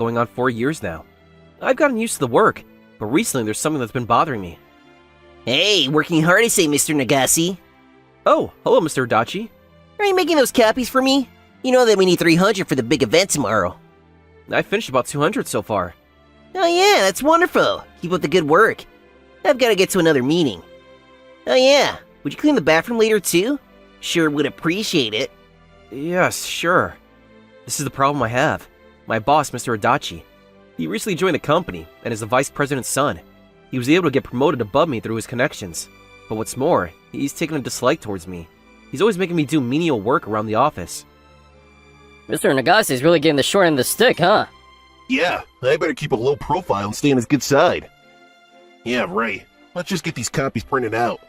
going on 4 years now. I've gotten used to the work, but recently there's something that's been bothering me. Hey, working hard, I say, Mr. Nagase. Oh, hello, Mr. Adachi. Are you making those copies for me? You know that we need 300 for the big event tomorrow. I finished about 200 so far. Oh yeah, that's wonderful. Keep up the good work. I've got to get to another meeting. Oh yeah, would you clean the bathroom later too? Sure would appreciate it. Yes, sure. This is the problem I have. My boss, Mr. Adachi. He recently joined the company and is the vice president's son. He was able to get promoted above me through his connections. But what's more, he's taken a dislike towards me. He's always making me do menial work around the office. Mr. Nagase's really getting the short end of the stick, huh? Yeah, I better keep a low profile and stay on his good side. Yeah, right. Let's just get these copies printed out.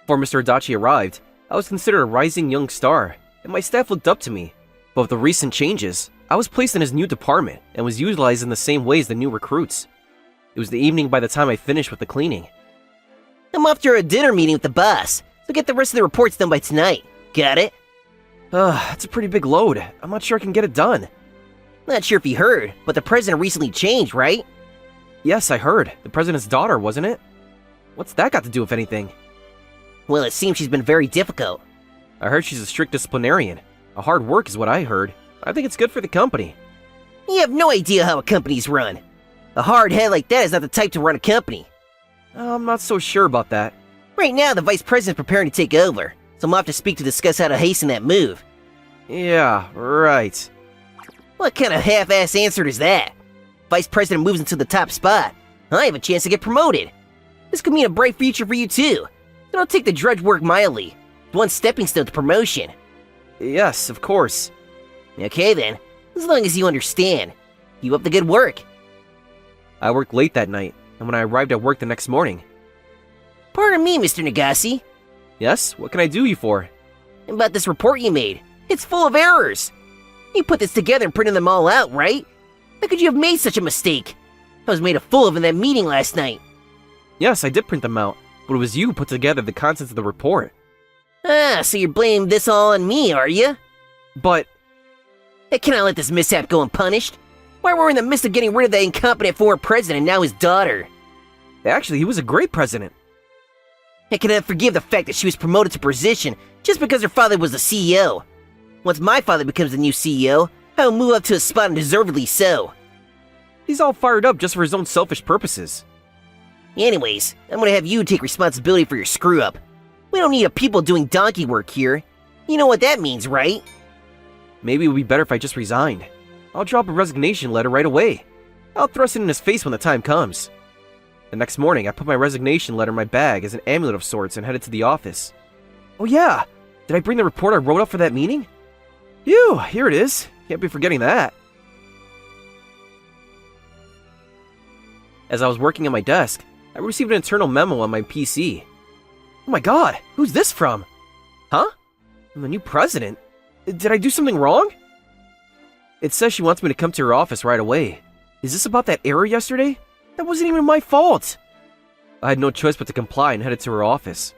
Before Mr. Adachi arrived, I was considered a rising young star, and my staff looked up to me. But with the recent changes, I was placed in his new department and was utilized in the same way as the new recruits. It was the evening by the time I finished with the cleaning. I'm off to a dinner meeting with the boss, so get the rest of the reports done by tonight. Got it? That's a pretty big load. I'm not sure I can get it done. Not sure if you heard, but the president recently changed, right? Yes, I heard. The president's daughter, wasn't it? What's that got to do with anything? Well, it seems she's been very difficult. I heard she's a strict disciplinarian. A hard work is what I heard. I think it's good for the company. You have no idea how a company's run. A hard head like that is not the type to run a company. I'm not so sure about that. Right now, the vice president's preparing to take over, so I'm off to speak to discuss how to hasten that move. Yeah, right. What kind of half-ass answer is that? Vice president moves into the top spot. I have a chance to get promoted. This could mean a bright future for you too. So don't take the drudge work mildly. It's one stepping stone to promotion. Yes, of course. Okay then, as long as you understand. Keep up the good work. I worked late that night, and when I arrived at work the next morning... Pardon me, Mr. Nagase. Yes? What can I do you for? About this report you made. It's full of errors. You put this together and printed them all out, right? How could you have made such a mistake? I was made a fool of in that meeting last night. Yes, I did print them out, but it was you who put together the contents of the report. Ah, so you're blaming this all on me, are you? But... I cannot let this mishap go unpunished. Why we're in the midst of getting rid of that incompetent former president and now his daughter. Actually, he was a great president. I cannot forgive the fact that she was promoted to position just because her father was the CEO. Once my father becomes the new CEO, I will move up to a spot and deservedly so. He's all fired up just for his own selfish purposes. Anyways, I'm gonna have you take responsibility for your screw-up. We don't need a people doing donkey work here. You know what that means, right? Maybe it would be better if I just resigned. I'll drop a resignation letter right away. I'll thrust it in his face when the time comes. The next morning, I put my resignation letter in my bag as an amulet of sorts and headed to the office. Oh yeah! Did I bring the report I wrote up for that meeting? Phew, here it is. Can't be forgetting that. As I was working at my desk, I received an internal memo on my PC. Oh my god, who's this from? Huh? I'm the new president. Did I do something wrong? It says she wants me to come to her office right away. Is this about that error yesterday? That wasn't even my fault. I had no choice but to comply and headed to her office.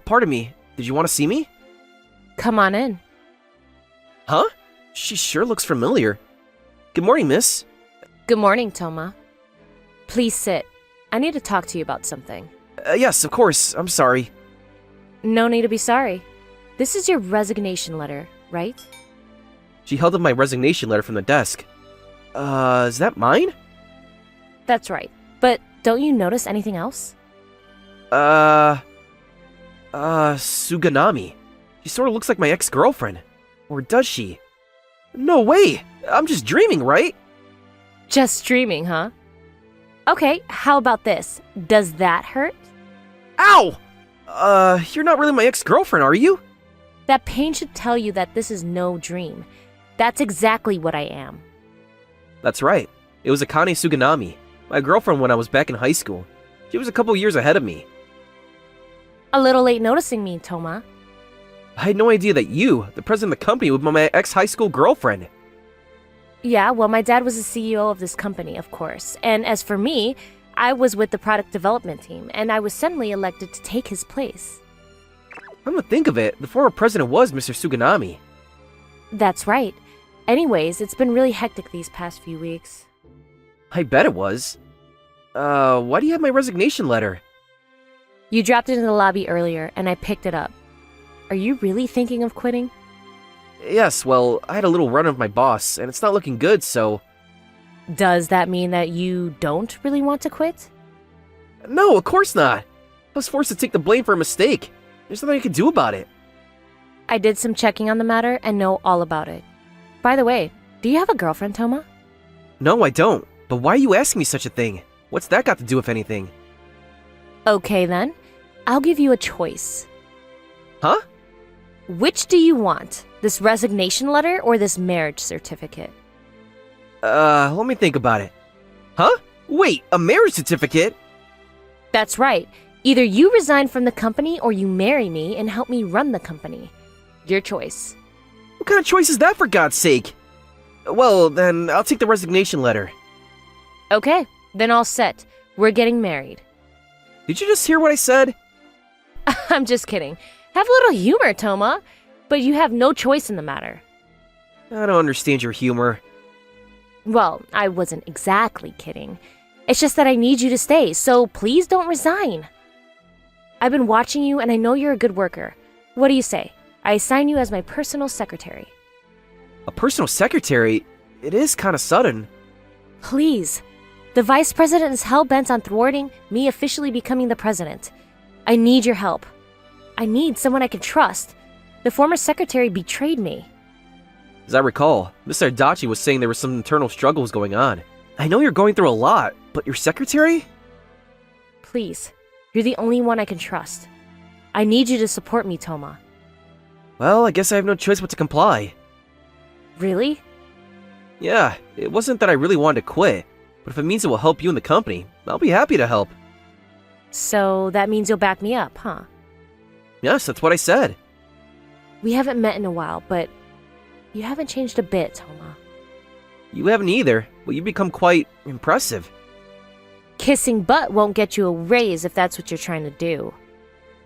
Pardon me, did you want to see me? Come on in. Huh? She sure looks familiar. Good morning, miss. Good morning, Toma. Please sit. I need to talk to you about something. Yes, of course. I'm sorry. No need to be sorry. This is your resignation letter, right? She held up my resignation letter from the desk. Is that mine? That's right. But don't you notice anything else? Suganami. She sort of looks like my ex-girlfriend. Or does she? No way! I'm just dreaming, right? Just dreaming, huh? Okay, how about this? Does that hurt? Ow! You're not really my ex-girlfriend, are you? That pain should tell you that this is no dream. That's exactly what I am. That's right. It was Akane Suganami, my girlfriend when I was back in high school. She was a couple years ahead of me. A little late noticing me, Toma. I had no idea that you, the president of the company, would be my ex-high school girlfriend. Yeah, well, my dad was the CEO of this company, of course. And as for me, I was with the product development team, and I was suddenly elected to take his place. Come to think of it, the former president was Mr. Suganami. That's right. Anyways, it's been really hectic these past few weeks. I bet it was. Why do you have my resignation letter? You dropped it in the lobby earlier, and I picked it up. Are you really thinking of quitting? Yes, well, I had a little run with my boss, and it's not looking good, so... Does that mean that you don't really want to quit? No, of course not. I was forced to take the blame for a mistake. There's nothing I can do about it. I did some checking on the matter and know all about it. By the way, do you have a girlfriend, Toma? No, I don't. But why are you asking me such a thing? What's that got to do with anything? Okay then, I'll give you a choice. Huh? Which do you want? This resignation letter or this marriage certificate? Let me think about it. Huh? Wait, a marriage certificate? That's right. Either you resign from the company or you marry me and help me run the company. Your choice. What kind of choice is that, for God's sake? Well, then, I'll take the resignation letter. Okay, then all set. We're getting married. Did you just hear what I said? I'm just kidding. Have a little humor, Toma. But you have no choice in the matter. I don't understand your humor. Well, I wasn't exactly kidding. It's just that I need you to stay, so please don't resign. I've been watching you and I know you're a good worker. What do you say? I assign you as my personal secretary. A personal secretary? It is kind of sudden. Please. The vice president is hell-bent on thwarting me officially becoming the president. I need your help. I need someone I can trust. The former secretary betrayed me. As I recall, Mr. Adachi was saying there were some internal struggles going on. I know you're going through a lot, but your secretary? Please. You're the only one I can trust. I need you to support me, Toma. Well, I guess I have no choice but to comply. Really? Yeah, it wasn't that I really wanted to quit, but if it means it will help you and the company, I'll be happy to help. So that means you'll back me up, huh? Yes, that's what I said. We haven't met in a while, but you haven't changed a bit, Toma. You haven't either, but you've become quite impressive. Kissing butt won't get you a raise if that's what you're trying to do.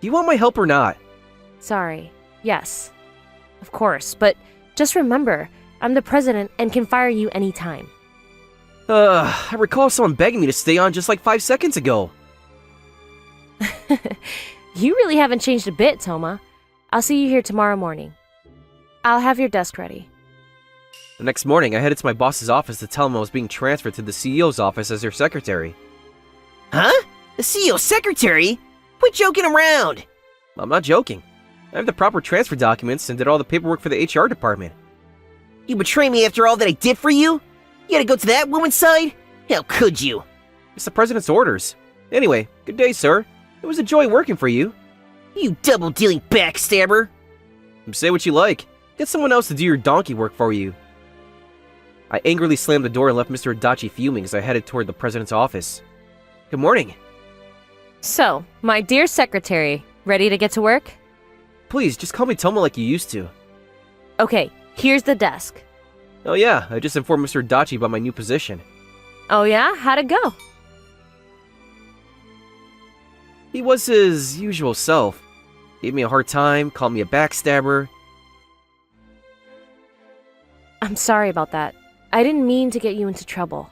Do you want my help or not? Sorry. Yes. Of course, but just remember, I'm the president and can fire you anytime. I recall someone begging me to stay on just like 5 seconds ago. You really haven't changed a bit, Toma. I'll see you here tomorrow morning. I'll have your desk ready. The next morning, I headed to my boss's office to tell him I was being transferred to the CEO's office as their secretary. Huh? The CEO secretary? Quit joking around! I'm not joking. I have the proper transfer documents and did all the paperwork for the HR department. You betray me after all that I did for you? You gotta go to that woman's side? How could you? It's the president's orders. Anyway, good day, sir. It was a joy working for you. You double-dealing backstabber! Say what you like. Get someone else to do your donkey work for you. I angrily slammed the door and left Mr. Adachi fuming as I headed toward the president's office. Good morning. So, my dear secretary, ready to get to work? Please, just call me Toma like you used to. Okay, here's the desk. Oh yeah, I just informed Mr. Adachi about my new position. Oh yeah? How'd it go? He was his usual self. Gave me a hard time, called me a backstabber. I'm sorry about that. I didn't mean to get you into trouble.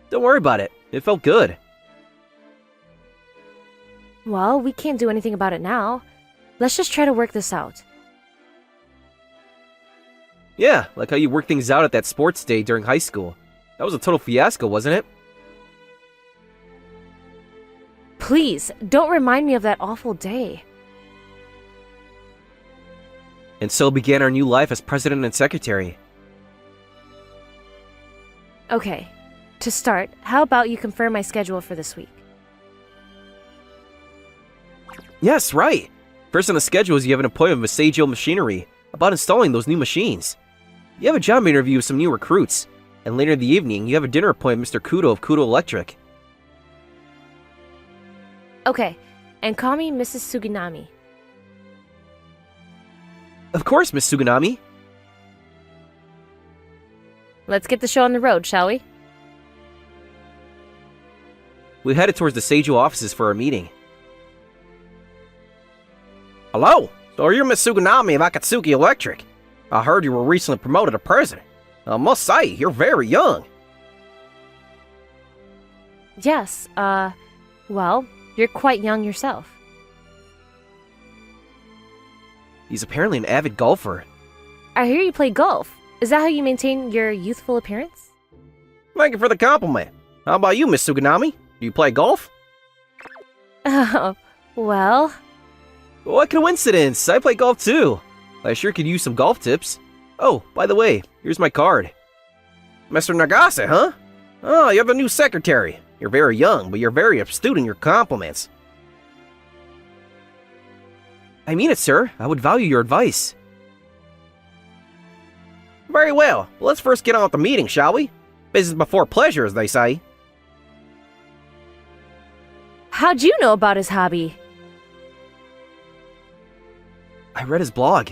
Don't worry about it. It felt good. Well, we can't do anything about it now. Let's just try to work this out. Yeah, like how you worked things out at that sports day during high school. That was a total fiasco, wasn't it? Please, don't remind me of that awful day. And so began our new life as president and secretary. Okay, to start, how about you confirm my schedule for this week? Yes, right. First on the schedule is you have an appointment with Seijou Machinery about installing those new machines. You have a job interview with some new recruits. And later in the evening, you have a dinner appointment with Mr. Kudo of Kudo Electric. Okay, and call me Mrs. Suginami. Of course, Miss Suganami. Let's get the show on the road, shall we? We headed towards the Seijou offices for our meeting. Hello, so you're Miss Suganami of Akatsuki Electric. I heard you were recently promoted to president. I must say, you're very young. Yes, well, you're quite young yourself. He's apparently an avid golfer. I hear you play golf. Is that how you maintain your youthful appearance? Thank you for the compliment. How about you, Miss Suganami? Do you play golf? Oh, well, What coincidence! I play golf too. I sure could use some golf tips. Oh, by the way, here's my card. Mr. Nagase, huh? Oh, you're the new secretary. You're very young, but you're very astute in your compliments. I mean it, sir. I would value your advice. Very well. Let's first get on with the meeting, shall we? Business before pleasure, as they say. how'd you know about his hobby? I read his blog.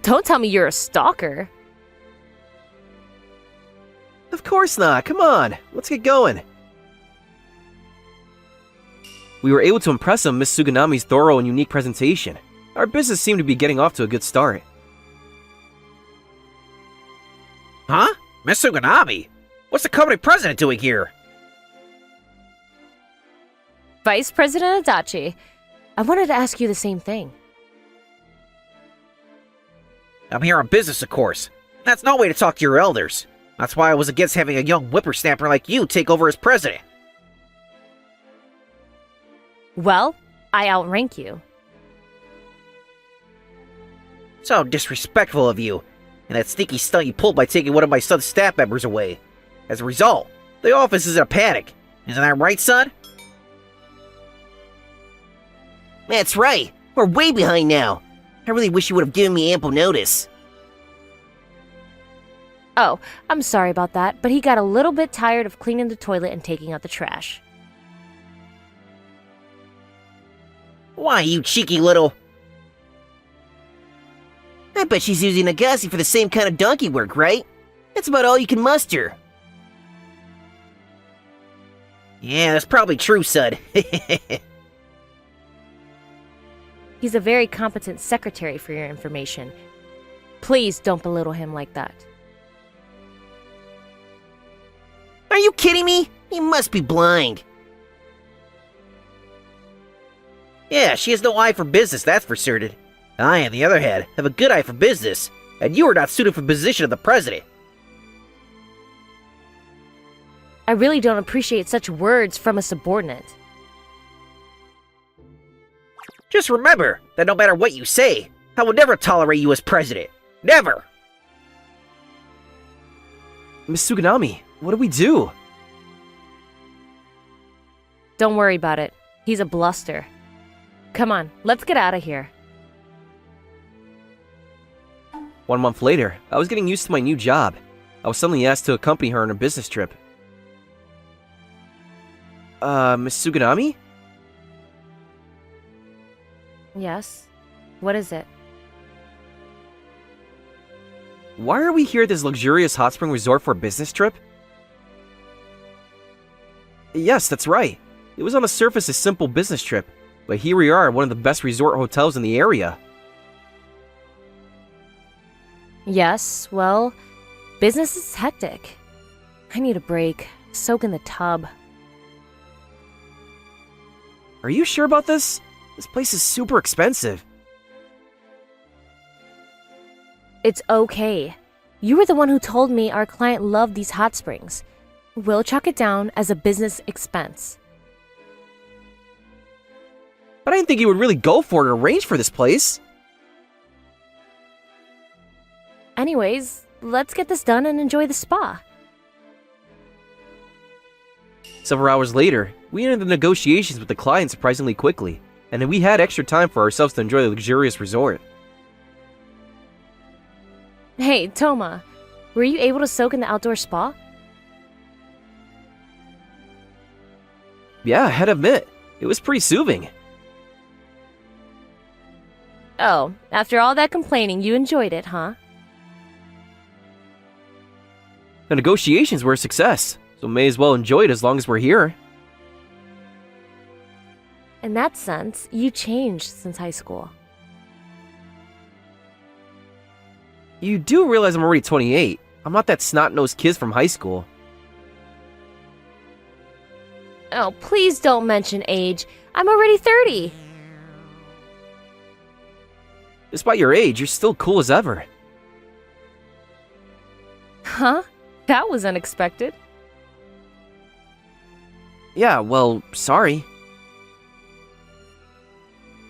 Don't tell me you're a stalker. Of course not. Come on. Let's get going. We were able to impress him with Miss Suganami's thorough and unique presentation. Our business seemed to be getting off to a good start. Huh? Miss Suganami? What's the company president doing here? Vice President Adachi, I wanted to ask you the same thing. I'm here on business, of course. That's no way to talk to your elders. That's why I was against having a young whippersnapper like you take over as president. Well, I outrank you. So disrespectful of you, and that sneaky stunt you pulled by taking one of my son's staff members away. As a result, the office is in a panic. Isn't that right, son? That's right. We're way behind now. I really wish you would have given me ample notice. Oh, I'm sorry about that, but he got a little bit tired of cleaning the toilet and taking out the trash. Why, you cheeky little... I bet she's using Nagase for the same kind of donkey work, right? That's about all you can muster. Yeah, that's probably true, son. He's a very competent secretary, for your information. Please don't belittle him like that. Are you kidding me? You must be blind. Yeah, she has no eye for business, that's for certain. I, on the other hand, have a good eye for business, and you are not suited for the position of the president. I really don't appreciate such words from a subordinate. Just remember that no matter what you say, I will never tolerate you as president. Never! Miss Suganami, what do we do? Don't worry about it. He's a bluster. Come on, let's get out of here. 1 month later, I was getting used to my new job. I was suddenly asked to accompany her on a business trip. Miss Suganami? Yes? What is it? Why are we here at this luxurious hot spring resort for a business trip? Yes, that's right. It was on the surface a simple business trip, but here we are at one of the best resort hotels in the area. Yes, well, business is hectic. I need a break. Soak in the tub. Are you sure about this? This place is super expensive. It's okay. You were the one who told me our client loved these hot springs. We'll chalk it down as a business expense. But I didn't think you would really go for it or arrange for this place. Anyways, let's get this done and enjoy the spa. Several hours later, we ended the negotiations with the client surprisingly quickly, and then we had extra time for ourselves to enjoy the luxurious resort. Hey, Toma, were you able to soak in the outdoor spa? Yeah, I had to admit, it was pretty soothing. Oh, after all that complaining, you enjoyed it, huh? The negotiations were a success, so may as well enjoy it as long as we're here. In that sense, you changed since high school. You do realize I'm already 28. I'm not that snot-nosed kid from high school. Oh, please don't mention age. I'm already 30. Despite your age, you're still cool as ever. Huh? That was unexpected. Yeah, well, sorry.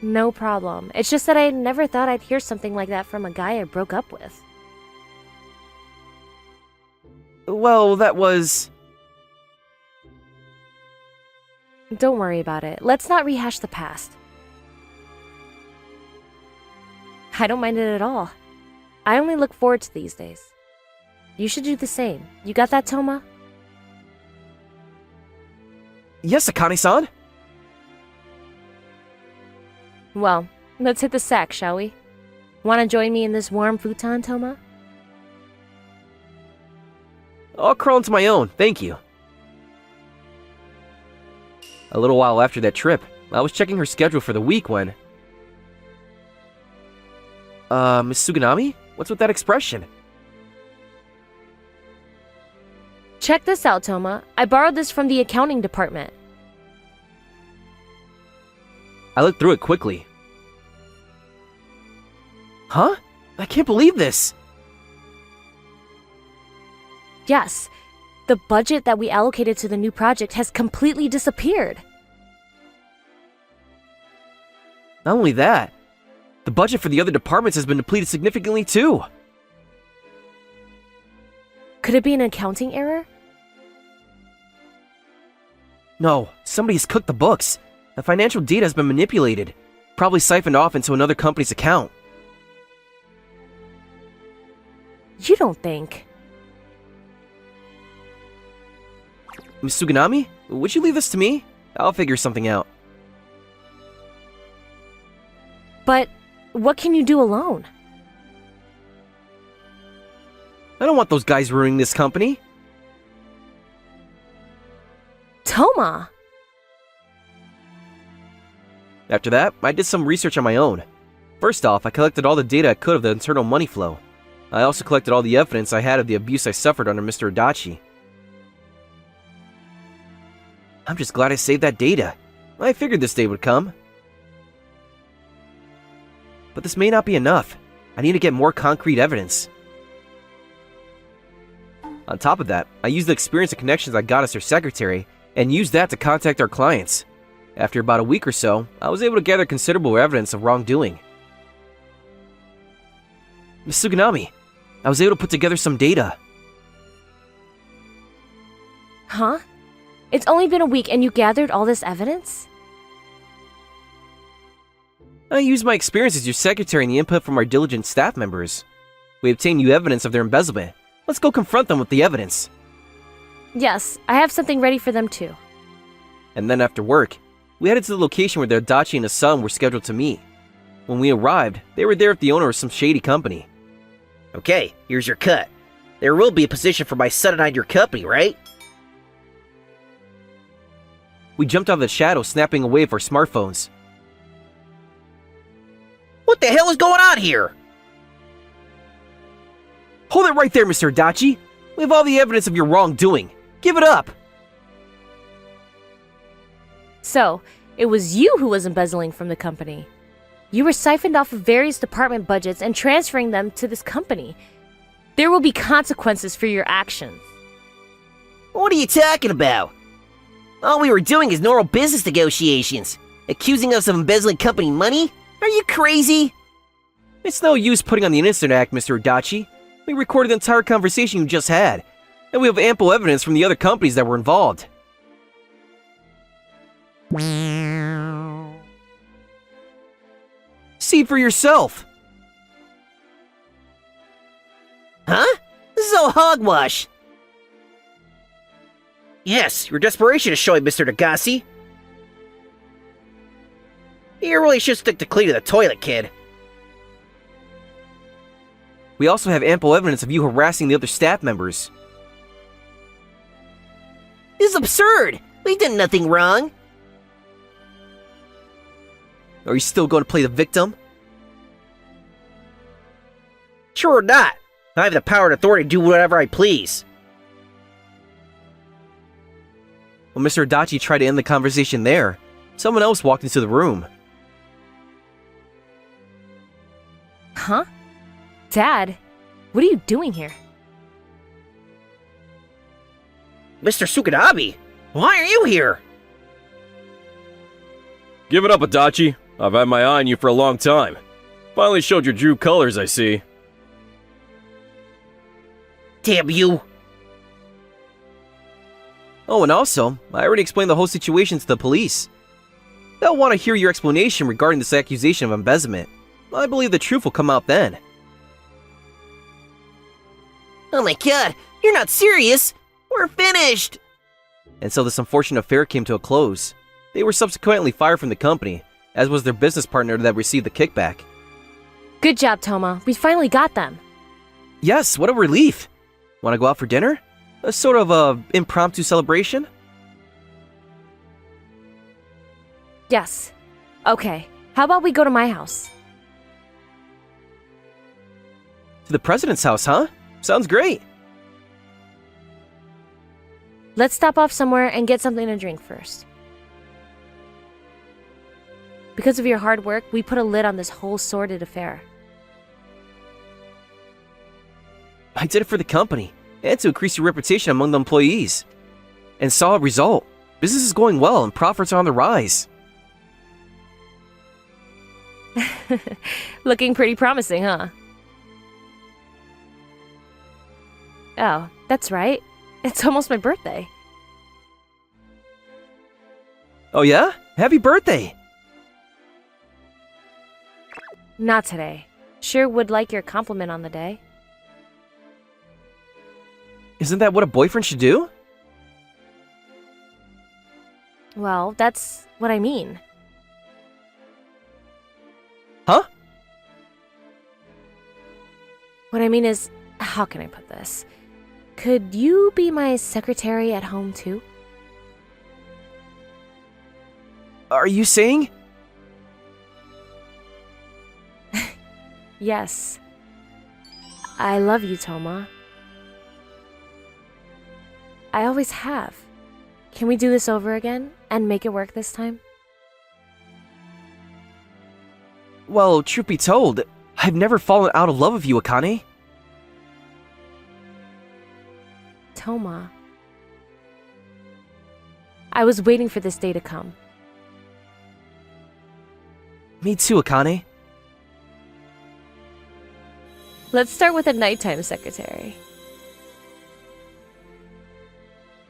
No problem. It's just that I never thought I'd hear something like that from a guy I broke up with. Well, that was... Don't worry about it. Let's not rehash the past. I don't mind it at all. I only look forward to these days. You should do the same. You got that, Toma? Yes, Akane-san? Well, let's hit the sack, shall we? Wanna join me in this warm futon, Toma? I'll crawl into my own, thank you. A little while after that trip, I was checking her schedule for the week when... Miss Suganami? What's with that expression? Check this out, Toma. I borrowed this from the accounting department. I looked through it quickly. Huh? I can't believe this! Yes, the budget that we allocated to the new project has completely disappeared. Not only that, the budget for the other departments has been depleted significantly too. Could it be an accounting error? No, somebody's cooked the books. The financial data has been manipulated, probably siphoned off into another company's account. You don't think? Miss Suganami, would you leave this to me? I'll figure something out. But what can you do alone? I don't want those guys ruining this company. Toma! After that, I did some research on my own. First off, I collected all the data I could of the internal money flow. I also collected all the evidence I had of the abuse I suffered under Mr. Adachi. I'm just glad I saved that data. I figured this day would come. But this may not be enough. I need to get more concrete evidence. On top of that, I used the experience and connections I got as her secretary, and used that to contact our clients. After about a week or so, I was able to gather considerable evidence of wrongdoing. Miss Suganami, I was able to put together some data. Huh? It's only been a week and you gathered all this evidence? I used my experience as your secretary and the input from our diligent staff members. We obtained new evidence of their embezzlement. Let's go confront them with the evidence. Yes, I have something ready for them too. And then after work, we headed to the location where the Adachi and his son were scheduled to meet. When we arrived, they were there with the owner of some shady company. Okay, here's your cut. There will be a position for my son and I in your company, right? We jumped out of the shadows, snapping a wave of our smartphones. What the hell is going on here? Hold it right there, Mr. Adachi! We have all the evidence of your wrongdoing. Give it up! So, it was you who was embezzling from the company. You were siphoned off of various department budgets and transferring them to this company. There will be consequences for your actions. What are you talking about? All we were doing is normal business negotiations. Accusing us of embezzling company money? Are you crazy? It's no use putting on the innocent act, Mr. Adachi. We recorded the entire conversation you just had, and we have ample evidence from the other companies that were involved. See for yourself! Huh? This is all hogwash. Yes, your desperation is showing, Mr. Nagase. You really should stick to cleaning the toilet, kid. We also have ample evidence of you harassing the other staff members. This is absurd. We've done nothing wrong. Are you still going to play the victim? Sure or not, I have the power and authority to do whatever I please. When Mr. Adachi tried to end the conversation there, someone else walked into the room. Huh? Dad, what are you doing here? Mr. Sukadabi, why are you here? Give it up, Adachi. I've had my eye on you for a long time. Finally showed your true colors, I see. Damn you! Oh, and also, I already explained the whole situation to the police. They'll want to hear your explanation regarding this accusation of embezzlement. I believe the truth will come out then. Oh my god, you're not serious! We're finished! And so this unfortunate affair came to a close. They were subsequently fired from the company, as was their business partner that received the kickback. Good job, Toma. We finally got them. Yes, what a relief! Want to go out for dinner? A sort of impromptu celebration? Yes. Okay. How about we go to my house? To the president's house, huh? Sounds great. Let's stop off somewhere and get something to drink first. Because of your hard work, we put a lid on this whole sordid affair. I did it for the company, and to increase your reputation among the employees. And saw a result. Business is going well and profits are on the rise. Looking pretty promising, huh? Oh, that's right. It's almost my birthday. Oh yeah? Happy birthday! Not today. Sure would like your compliment on the day. Isn't that what a boyfriend should do? Well, that's what I mean. Huh? What I mean is, how can I put this? Could you be my secretary at home too? Are you saying? Yes. I love you, Toma. I always have. Can we do this over again and make it work this time? Well, truth be told, I've never fallen out of love with you, Akane. Toma. I was waiting for this day to come. Me too, Akane. Let's start with a nighttime secretary.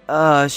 Shall I